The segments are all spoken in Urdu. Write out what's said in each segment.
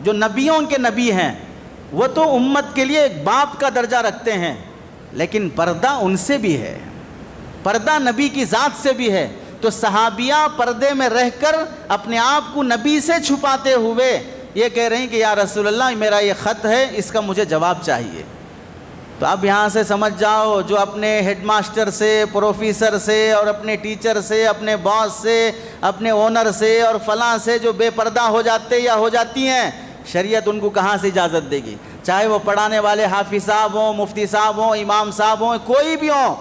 جو نبیوں کے نبی ہیں وہ تو امت کے لیے ایک باپ کا درجہ رکھتے ہیں، لیکن پردہ ان سے بھی ہے، پردہ نبی کی ذات سے بھی ہے۔ تو صحابیہ پردے میں رہ کر اپنے آپ کو نبی سے چھپاتے ہوئے یہ کہہ رہے ہیں کہ یا رسول اللہ میرا یہ خط ہے، اس کا مجھے جواب چاہیے۔ تو اب یہاں سے سمجھ جاؤ، جو اپنے ہیڈ ماسٹر سے، پروفیسر سے اور اپنے ٹیچر سے، اپنے باس سے، اپنے اونر سے اور فلاں سے جو بے پردہ ہو جاتے یا ہو جاتی ہیں، شریعت ان کو کہاں سے اجازت دے گی؟ چاہے وہ پڑھانے والے حافظ صاحب ہوں، مفتی صاحب ہوں، امام صاحب ہوں، کوئی بھی ہوں۔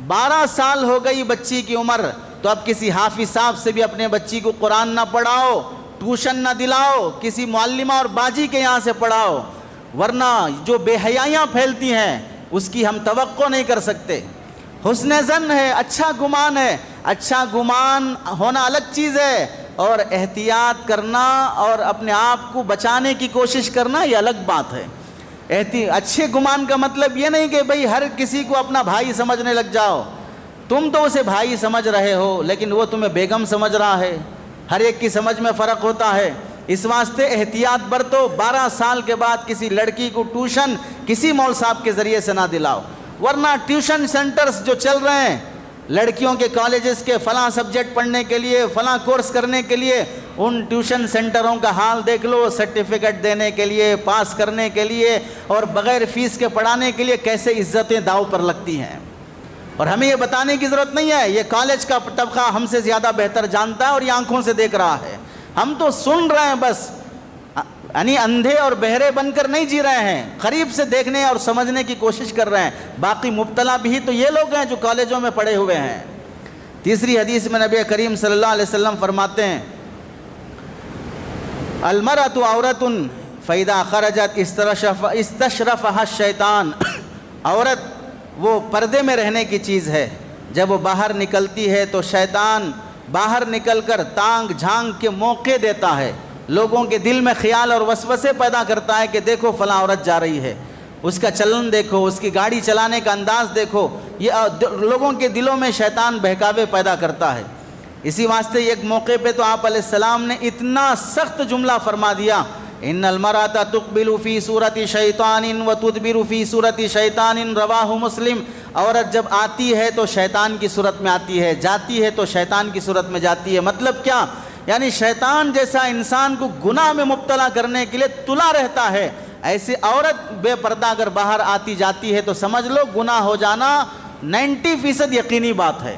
12 سال ہو گئی بچی کی عمر، تو اب کسی حافظ صاحب سے بھی اپنے بچی کو قرآن نہ پڑھاؤ، ٹیوشن نہ دلاؤ، کسی معلمہ اور باجی کے یہاں سے پڑھاؤ، ورنہ جو بے حیائیاں پھیلتی ہیں اس کی ہم توقع نہیں کر سکتے۔ حسن ظن ہے، اچھا گمان ہے، اچھا گمان ہونا الگ چیز ہے، اور احتیاط کرنا اور اپنے آپ کو بچانے کی کوشش کرنا یہ الگ بات ہے۔ اچھے گمان کا مطلب یہ نہیں کہ بھئی ہر کسی کو اپنا بھائی سمجھنے لگ جاؤ۔ تم تو اسے بھائی سمجھ رہے ہو لیکن وہ تمہیں بیگم سمجھ رہا ہے، ہر ایک کی سمجھ میں فرق ہوتا ہے۔ اس واسطے احتیاط برتو، 12 سال کے بعد کسی لڑکی کو ٹیوشن کسی مول صاحب کے ذریعے سے نہ دلاؤ، ورنہ ٹیوشن سینٹرز جو چل رہے ہیں لڑکیوں کے کالجز کے فلاں سبجیکٹ پڑھنے کے لیے، فلاں کورس کرنے کے لیے، ان ٹیوشن سینٹروں کا حال دیکھ لو، سرٹیفکیٹ دینے کے لیے، پاس کرنے کے لیے اور بغیر فیس کے پڑھانے کے لیے کیسے عزتیں داؤ پر لگتی ہیں۔ اور ہمیں یہ بتانے کی ضرورت نہیں ہے، یہ کالج کا طبقہ ہم سے زیادہ بہتر جانتا ہے اور یہ آنکھوں سے دیکھ رہا ہے، ہم تو سن رہے ہیں بس، یعنی اندھے اور بہرے بن کر نہیں جی رہے ہیں، قریب سے دیکھنے اور سمجھنے کی کوشش کر رہے ہیں۔ باقی مبتلا بھی تو یہ لوگ ہیں جو کالجوں میں پڑھے ہوئے ہیں۔ تیسری حدیث میں نبی کریم صلی اللہ علیہ وسلم فرماتے ہیں المرأۃ عورۃ فإذا خرجت استشرفها الشیطان، عورت وہ پردے میں رہنے کی چیز ہے، جب وہ باہر نکلتی ہے تو شیطان باہر نکل کر تانگ جھانگ کے موقع دیتا ہے، لوگوں کے دل میں خیال اور وسوسے پیدا کرتا ہے کہ دیکھو فلاں عورت جا رہی ہے، اس کا چلن دیکھو، اس کی گاڑی چلانے کا انداز دیکھو، یہ لوگوں کے دلوں میں شیطان بہکاوے پیدا کرتا ہے۔ اسی واسطے ایک موقع پہ تو آپ علیہ السلام نے اتنا سخت جملہ فرما دیا، ان المرأۃ تقبل فی صورت شیطان وتدبر فی صورت شیطان، رواہ مسلم۔ عورت جب آتی ہے تو شیطان کی صورت میں آتی ہے، جاتی ہے تو شیطان کی صورت میں جاتی ہے۔ مطلب کیا؟ یعنی شیطان جیسا انسان کو گناہ میں مبتلا کرنے کے لیے تلا رہتا ہے، ایسی عورت بے پردہ اگر باہر آتی جاتی ہے تو سمجھ لو گناہ ہو جانا 90% یقینی بات ہے۔